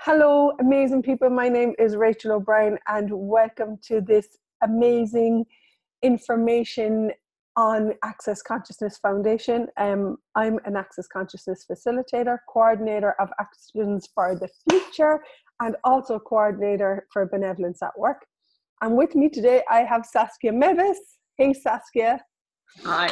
Hello, amazing people. My name is Rachel O'Brien, and welcome to this amazing information on Access Consciousness Foundation. I'm an Access Consciousness facilitator, coordinator of Actions for the Future, and also coordinator for Benevolence at Work. And with me today, I have Saskia Mevis. Hey, Saskia. Hi.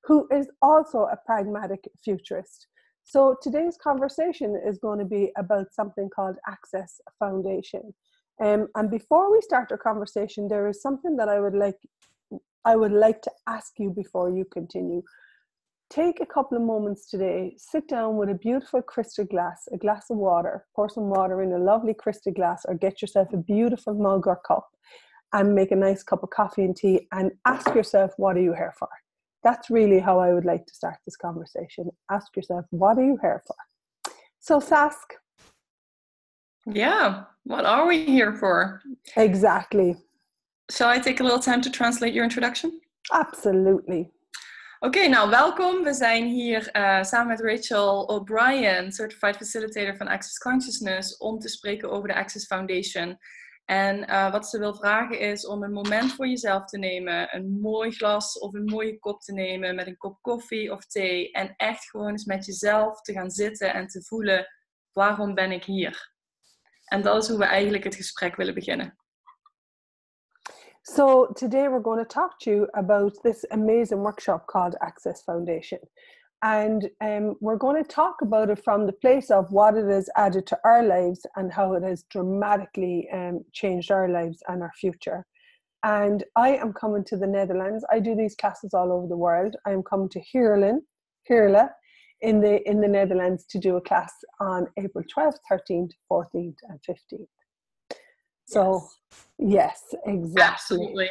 Who is also a pragmatic futurist. So today's conversation is going to be about something called Access Foundation. And before we start our conversation, there is something that I would like to ask you before you continue. Take a couple of moments today, sit down with a beautiful crystal glass, a glass of water, pour some water in a lovely crystal glass, or get yourself a beautiful mug or cup and make a nice cup of coffee and tea and ask yourself, what are you here for? That's really how I would like to start this conversation. Ask yourself, what are you here for? So, Sask. Yeah, what are we here for? Exactly. Shall I take a little time to translate your introduction? Absolutely. Oké, nou welkom. We zijn hier samen met Rachel O'Brien, Certified Facilitator van Access Consciousness, om te spreken over de Access Foundation. En wat ze wil vragen is om een moment voor jezelf te nemen, een mooi glas of een mooie kop te nemen met een kop koffie of thee en echt gewoon eens met jezelf te gaan zitten en te voelen, waarom ben ik hier? En dat is hoe we eigenlijk het gesprek willen beginnen. So today we're going to talk to you about this amazing workshop called Access Foundation. And we're going to talk about it from the place of what it has added to our lives and how it has dramatically changed our lives and our future. And I am coming to the Netherlands. I do these classes all over the world. I am coming to Heerlen in the Netherlands to do a class on April 12th, 13th, 14th and 15th. So, yes, exactly. Absolutely.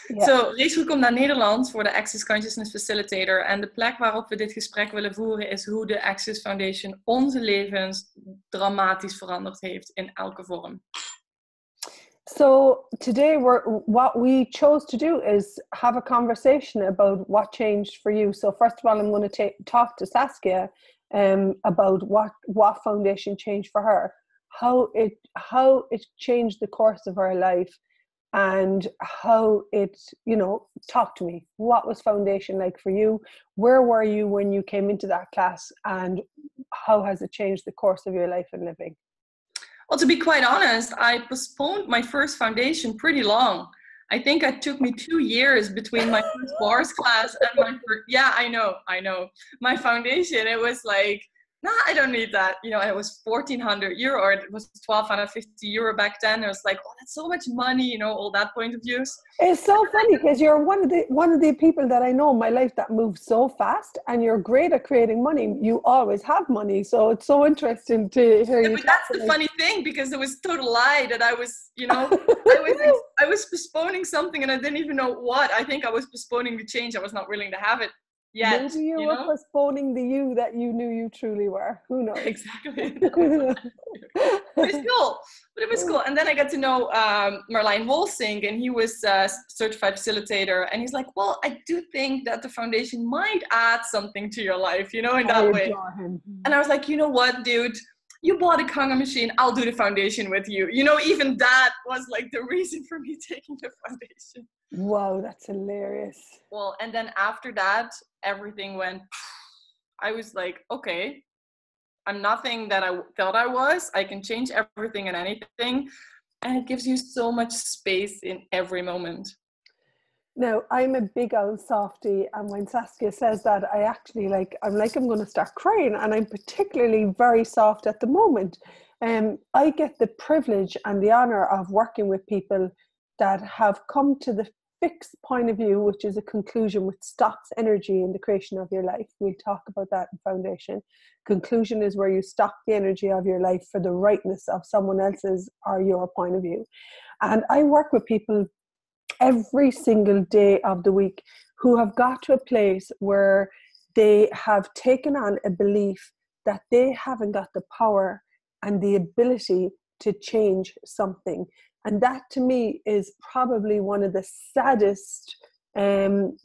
Yeah. So, Rachel komt naar Nederland voor de Access Consciousness Facilitator. En de plek waarop we dit gesprek willen voeren is hoe de Access Foundation onze levens dramatisch veranderd heeft in elke vorm. So today what we chose to do is have a conversation about what changed for you. So first of all, I'm going to talk to Saskia about what foundation changed for her. How it changed the course of her life and how it, talk to me. What was foundation like for you? Where were you when you came into that class and how has it changed the course of your life and living? Well, to be quite honest, I postponed my first foundation pretty long. I think it took me 2 years between my first bars class and my first, yeah, I know. My foundation, it was like, I don't need that. It was €1,400 or it was €1,250 back then. It was like, oh, that's so much money, all that point of views. It's so funny because you're one of the people that I know in my life that moves so fast, and you're great at creating money. You always have money, so it's so interesting to hear you. But that's the funny thing, because it was total lie that I was, I was postponing something and I didn't even know what. I think I was postponing the change. I was not willing to have it. Yet, maybe you were postponing the you that you knew you truly were. Who knows? Exactly. But it was cool. And then I got to know Marlijn Wolsink, and he was a certified facilitator. And he's like, well, I do think that the foundation might add something to your life, in that way. And I was like, you know what, dude? You bought a Kanga machine, I'll do the foundation with you. Even that was like the reason for me taking the foundation. Wow, that's hilarious. Well, and then after that, everything went, I was like, okay, I'm nothing that I thought I was. I can change everything and anything. And it gives you so much space in every moment. Now, I'm a big old softie, and when Saskia says that, I actually I'm going to start crying, and I'm particularly very soft at the moment. I get the privilege and the honor of working with people that have come to the fixed point of view, which is a conclusion which stops energy in the creation of your life. We'll talk about that in Foundation. Conclusion is where you stop the energy of your life for the rightness of someone else's or your point of view. And I work with people every single day of the week who have got to a place where they have taken on a belief that they haven't got the power and the ability to change something. And that to me is probably one of the saddest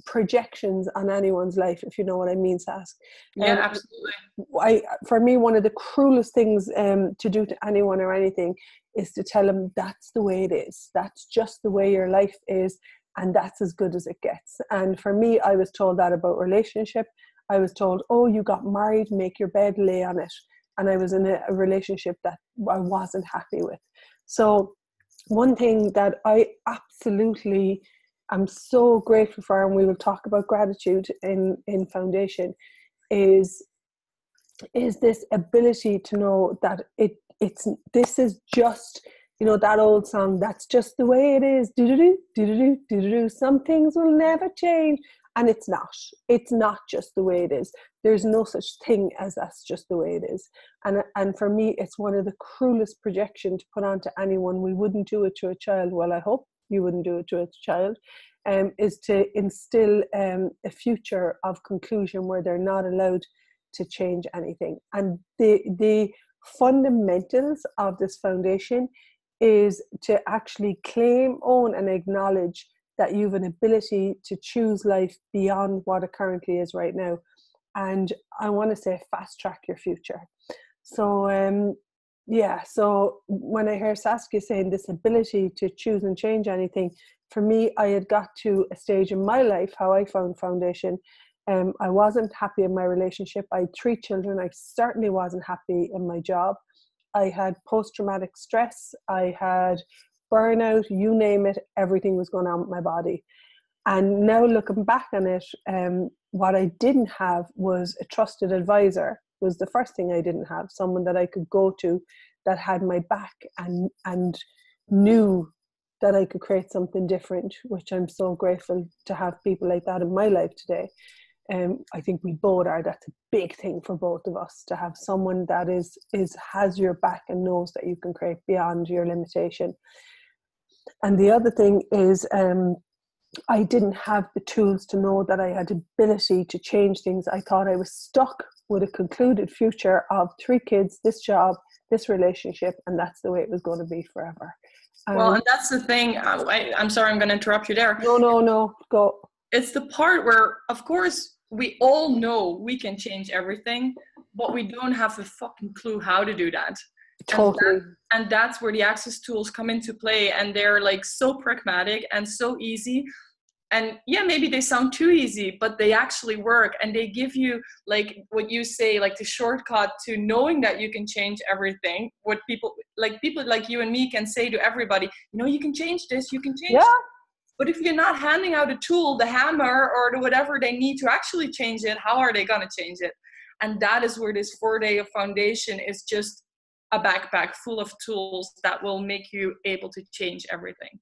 projections on anyone's life, if you know what I mean, Sask. Yeah, absolutely. For me, one of the cruelest things to do to anyone or anything is to tell them that's the way it is. That's just the way your life is, and that's as good as it gets. And for me, I was told that about relationship. I was told, oh, you got married, make your bed, lay on it. And I was in a relationship that I wasn't happy with. So one thing that I absolutely am so grateful for, and we will talk about gratitude in Foundation, is this ability to know that this is just, you know, that old song, that's just the way it is, do-do-do, do-do-do, do-do-do, some things will never change. And it's not just the way it is. There's no such thing as that's just the way it is. And for me, it's one of the cruelest projection to put onto anyone. We wouldn't do it to a child. Well, I hope you wouldn't do it to a child. Is to instill a future of conclusion where they're not allowed to change anything. And the fundamentals of this foundation is to actually claim, own, and acknowledge that you have an ability to choose life beyond what it currently is right now. And I want to say fast track your future. So so when I hear Saskia saying this ability to choose and change anything, for me, I had got to a stage in my life, how I found Foundation. I wasn't happy in my relationship. I had 3 children. I certainly wasn't happy in my job. I had post-traumatic stress. I had burnout, you name it, everything was going on with my body. And now looking back on it, what I didn't have was a trusted advisor. Was the first thing I didn't have. Someone that I could go to that had my back and knew that I could create something different, which I'm so grateful to have people like that in my life today. I think we both are. That's a big thing for both of us, to have someone that has your back and knows that you can create beyond your limitation. And the other thing is, I didn't have the tools to know that I had ability to change things. I thought I was stuck with a concluded future of 3 kids, this job, this relationship, and that's the way it was going to be forever. Well, and that's the thing. I'm sorry, I'm going to interrupt you there. No, go. It's the part where, of course, we all know we can change everything, but we don't have a fucking clue how to do that. Totally. And that's where the Access tools come into play, and they're like so pragmatic and so easy. And yeah, maybe they sound too easy, but they actually work, and they give you, like what you say, like the shortcut to knowing that you can change everything. What people like you and me can say to everybody, you know, you can change this, you can change this. But if you're not handing out a tool, the hammer or the whatever they need to actually change it, how are they going to change it? And that is where this 4-day of Foundation is just a backpack full of tools that will make you able to change everything.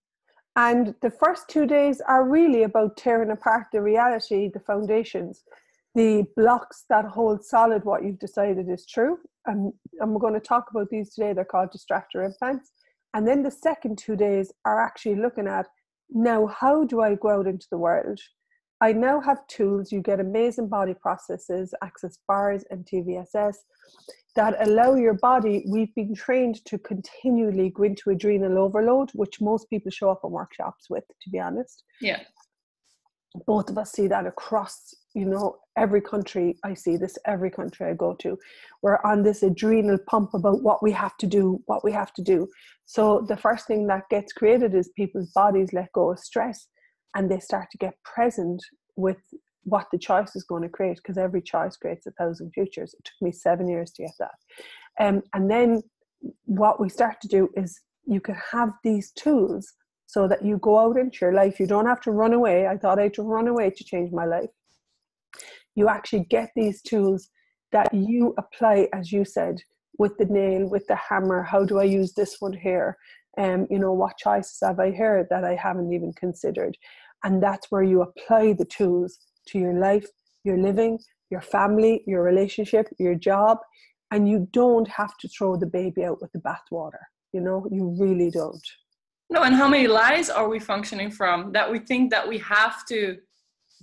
And the first 2 days are really about tearing apart the reality, the foundations, the blocks that hold solid what you've decided is true. And we're going to talk about these today. They're called distractor implants. And then the second 2 days are actually looking at, now, how do I go out into the world? I now have tools. You get amazing body processes, Access bars and TVSS, that allow your body. We've been trained to continually go into adrenal overload, which most people show up in workshops with, to be honest. Yeah. Both of us see that across, you know, every country. I see this every country I go to. We're on this adrenal pump about what we have to do. So the first thing that gets created is people's bodies let go of stress, and they start to get present with what the choice is going to create, because every choice creates 1,000 futures. It took me 7 years to get that. And then what we start to do is you can have these tools so that you go out into your life. You don't have to run away. I thought I had to run away to change my life. You actually get these tools that you apply, as you said, with the nail, with the hammer. How do I use this one here? You know, what choices have I here that I haven't even considered? And that's where you apply the tools to your life, your living, your family, your relationship, your job. And you don't have to throw the baby out with the bathwater. You know, you really don't. No, and how many lies are we functioning from that we think that we have to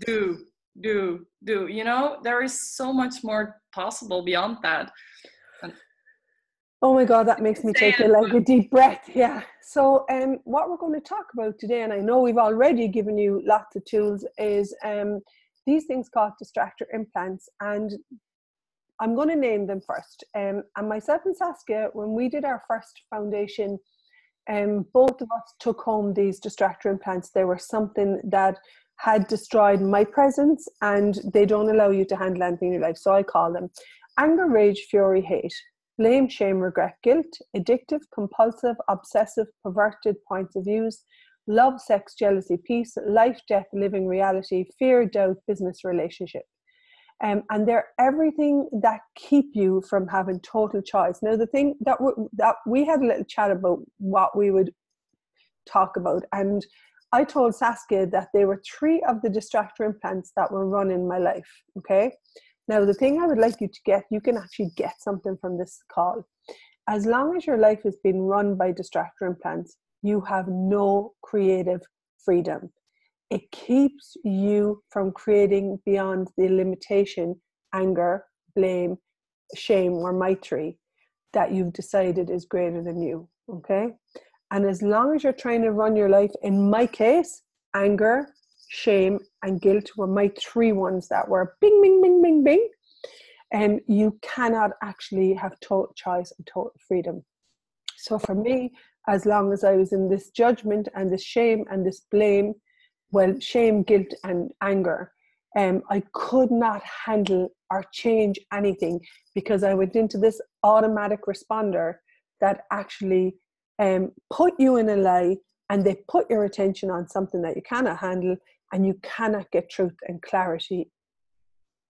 do? You know, there is so much more possible beyond that. Oh my God, that makes me take a deep breath. Yeah. So what we're going to talk about today, and I know we've already given you lots of tools, is these things called distractor implants. And I'm going to name them first. And myself and Saskia, when we did our first foundation, both of us took home these distractor implants. They were something that had destroyed my presence, and they don't allow you to handle anything in your life. So I call them anger, rage, fury, hate, blame, shame, regret, guilt, addictive, compulsive, obsessive, perverted points of views, love, sex, jealousy, peace, life, death, living reality, fear, doubt, business, relationship. And they're everything that keep you from having total choice. Now, the thing that we had a little chat about what we would talk about, and I told Saskia that they were 3 of the distractor implants that were run in my life. Okay. Now, the thing I would like you to get, you can actually get something from this call. As long as your life is being run by distractor implants, you have no creative freedom. It keeps you from creating beyond the limitation, anger, blame, shame, or maitri that you've decided is greater than you. Okay. And as long as you're trying to run your life, in my case, anger, shame, and guilt were my 3 ones that were bing, bing, bing, bing, bing. And you cannot actually have total choice and total freedom. So for me, as long as I was in this judgment and this shame and this blame, well, shame, guilt, and anger, I could not handle or change anything, because I went into this automatic responder that actually put you in a lie, and they put your attention on something that you cannot handle, and you cannot get truth and clarity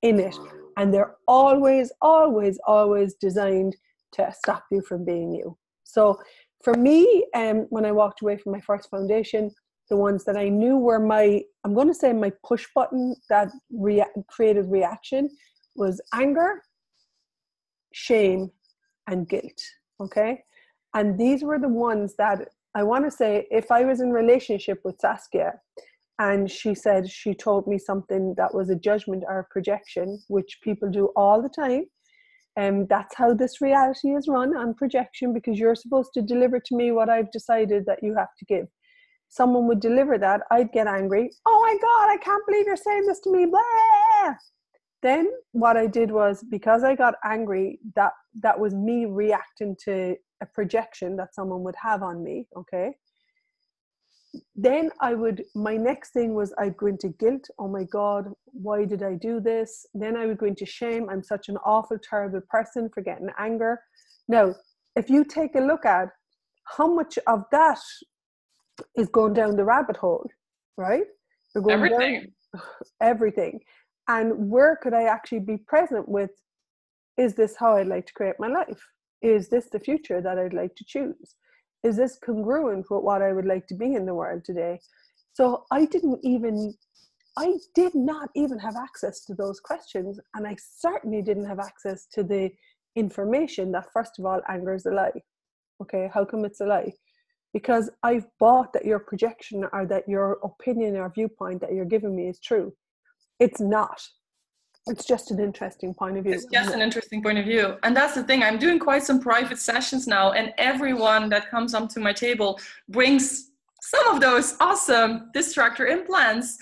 in it. And they're always, always, always designed to stop you from being you. So for me, when I walked away from my first foundation, the ones that I knew were I'm going to say my push button that created reaction was anger, shame, and guilt. Okay. And these were the ones that I want to say, if I was in relationship with Saskia and she told me something that was a judgment or a projection, which people do all the time, and that's how this reality is run, on projection, because you're supposed to deliver to me what I've decided that you have to give. Someone would deliver that, I'd get angry. Oh my God, I can't believe you're saying this to me. Blah! Then what I did was, because I got angry, that was me reacting to a projection that someone would have on me. Okay. Then my next thing was I'd go into guilt. Oh my God, why did I do this? Then I would go into shame. I'm such an awful, terrible person for getting anger. Now, if you take a look at how much of that is going down the rabbit hole, right? You're going everything. Down everything. And where could I actually be present with, is this how I'd like to create my life? Is this the future that I'd like to choose? Is this congruent with what I would like to be in the world today? So I did not even have access to those questions. And I certainly didn't have access to the information that, first of all, anger is a lie. Okay, how come it's a lie? Because I've bought that your projection or that your opinion or viewpoint that you're giving me is true. It's not. It's just an interesting point of view. It's just an interesting point of view. And that's the thing. I'm doing quite some private sessions now, and everyone that comes up to my table brings some of those awesome distractor implants.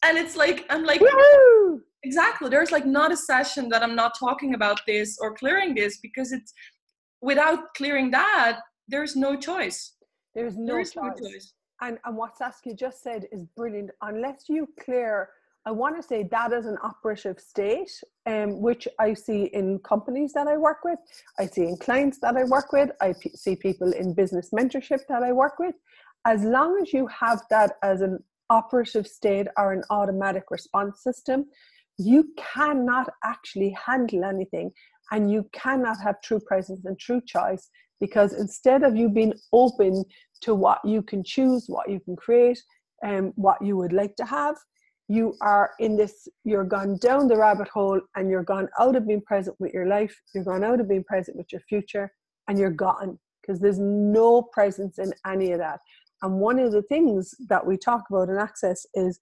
And it's like, I'm like, woo-hoo! Exactly. There's like not a session that I'm not talking about this or clearing this, because it's, without clearing that, there's no choice. There's no choice. And what Saskia just said is brilliant. Unless you clear, I want to say that is an operative state, which I see in companies that I work with. I see in clients that I work with. I see people in business mentorship that I work with. As long as you have that as an operative state or an automatic response system, you cannot actually handle anything, and you cannot have true presence and true choice, because instead of you being open to what you can choose, what you can create, and what you would like to have, you are in this, you're gone down the rabbit hole, and you're gone out of being present with your life, you're gone out of being present with your future, and you're gone, because there's no presence in any of that. And one of the things that we talk about in Access is,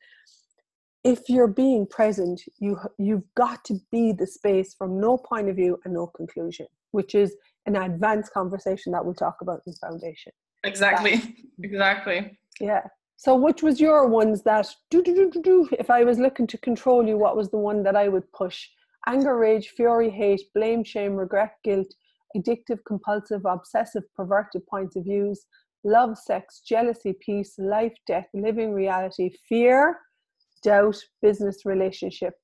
if you're being present, you've got to be the space from no point of view and no conclusion, which is an advanced conversation that we'll talk about in foundation. Exactly. Exactly. Yeah. So which was your ones that if I was looking to control you, what was the one that I would push? Anger, rage, fury, hate, blame, shame, regret, guilt, addictive, compulsive, obsessive, perverted points of views, love, sex, jealousy, peace, life, death, living reality, fear, doubt, business, relationship,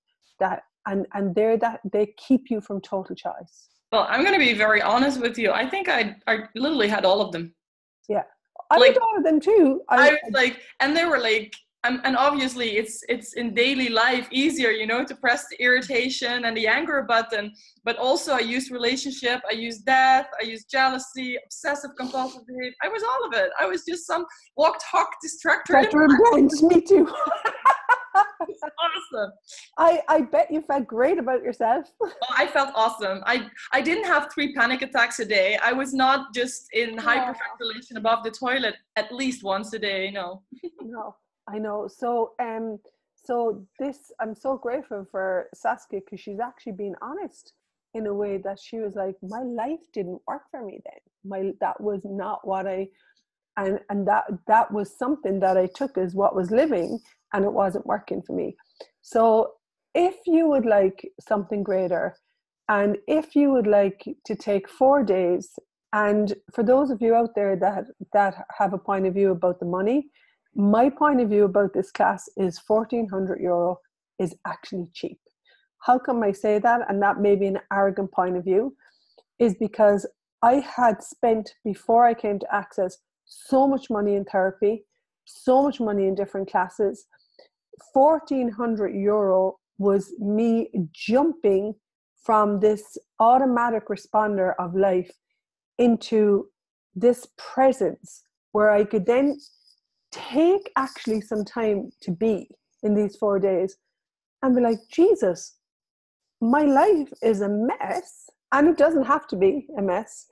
that and they're that they keep you from total choice. Well, I'm going to be very honest with you. I think I literally had all of them. Yeah. I Like, would all of them too. I was like, and they were like, and obviously it's in daily life easier, you know, to press the irritation and the anger button. But also I used relationship, I used death, I used jealousy, obsessive compulsive behavior. I was all of it. I was just some walked hawk distractor. Me too. Awesome. I bet you felt great about yourself. Oh, I felt awesome. I didn't have 3 panic attacks a day. I was not just in hyperventilation above the toilet at least once a day. No. No, I know. So so this, I'm so grateful for Saskia, because she's actually been honest in a way that she was like, my life didn't work for me then. That was not what and that was something that I took as what was living, and it wasn't working for me. So if you would like something greater, and if you would like to take 4 days, and for those of you out there that have a point of view about the money, my point of view about this class is €1,400 is actually cheap. How come I say that? And that may be an arrogant point of view, is because I had spent, before I came to Access, so much money in therapy, so much money in different classes. €1,400 was me jumping from this automatic responder of life into this presence where I could then take actually some time to be in these 4 days and be like, Jesus, my life is a mess. And it doesn't have to be a mess.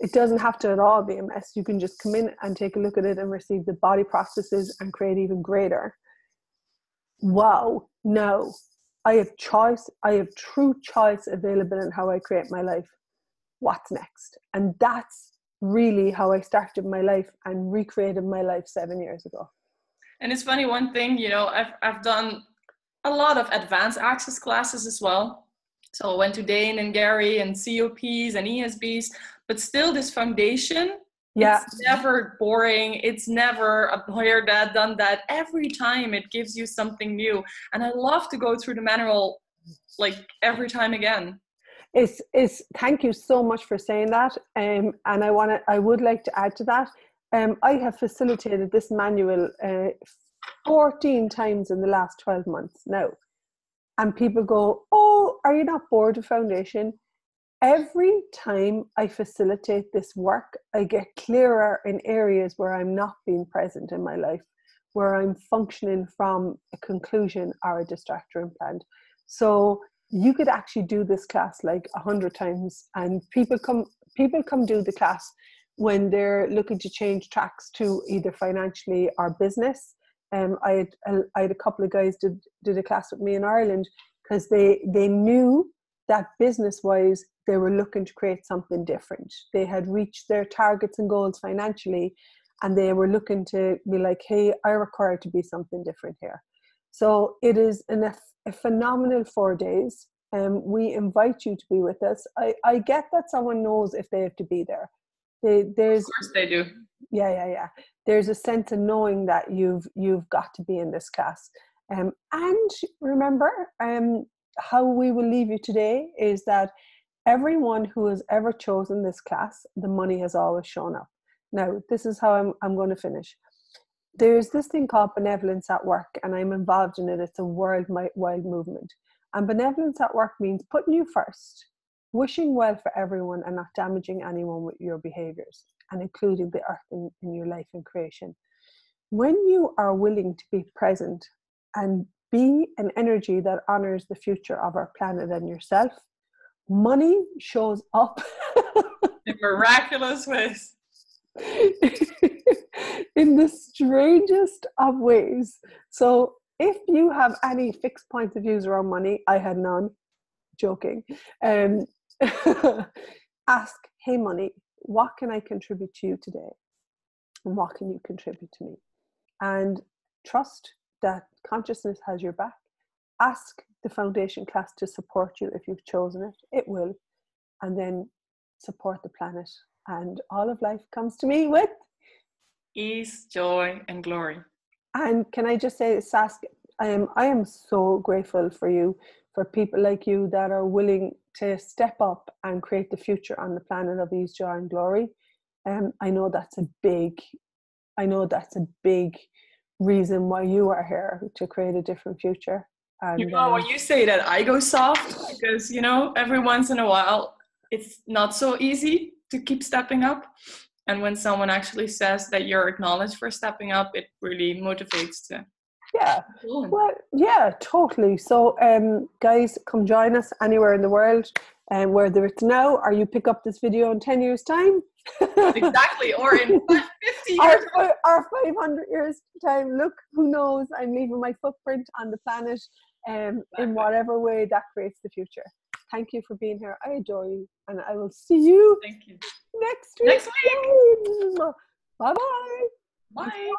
It doesn't have to at all be a mess. You can just come in and take a look at it and receive the body processes and create even greater. Wow, no, I have choice. I have true choice available in how I create my life. What's next? And that's really how I started my life and recreated my life 7 years ago. And it's funny, one thing, you know, I've done a lot of advanced access classes as well. So I went to Dane and Gary and COPs and ESBs, but still this foundation, it's never boring. It's never a here, that, done that. Every time it gives you something new. And I love to go through the manual like every time again. It's thank you so much for saying that. And I would like to add to that. I have facilitated this manual 14 times in the last 12 months now. And people go, oh, are you not bored of foundation? Every time I facilitate this work, I get clearer in areas where I'm not being present in my life, where I'm functioning from a conclusion or a distractor implant. So you could actually do this class like 100 times, and people come do the class when they're looking to change tracks to either financially or business. I had a couple of guys did a class with me in Ireland because they knew that business-wise they were looking to create something different. They had reached their targets and goals financially, and they were looking to be like, hey, I require to be something different here. So it is a phenomenal 4 days. We invite you to be with us. I get that someone knows if they have to be there. Of course they do. Yeah. There's a sense of knowing that you've got to be in this class. And remember, how we will leave you today is that everyone who has ever chosen this class, the money has always shown up. Now, this is how I'm going to finish. There's this thing called benevolence at work, and I'm involved in it. It's a worldwide movement. And benevolence at work means putting you first, wishing well for everyone and not damaging anyone with your behaviors, and including the earth in your life and creation. When you are willing to be present and be an energy that honors the future of our planet and yourself, money shows up in miraculous ways. In the strangest of ways. So if you have any fixed points of views around money, I had none, joking. ask, hey money, what can I contribute to you today? And what can you contribute to me? And trust that consciousness has your back. Ask the foundation class to support you if you've chosen it. It will. And then support the planet. And all of life comes to me with ease, joy, and glory. And can I just say, Saskia, I am so grateful for you, for people like you that are willing to step up and create the future on the planet of ease, joy, and glory. I know that's a big reason why you are here, to create a different future. And when you say that, I go soft because, every once in a while, it's not so easy to keep stepping up. And when someone actually says that you're acknowledged for stepping up, it really motivates to. Yeah, well, yeah, totally. So, guys, come join us anywhere in the world, and whether it's now or you pick up this video in 10 years' time. Exactly, or in 50 years. Or 500 years' time. Look, who knows? I'm leaving my footprint on the planet in whatever way that creates the future. Thank you for being here. I adore you. And I will see you next week. Next week. Bye-bye. Bye.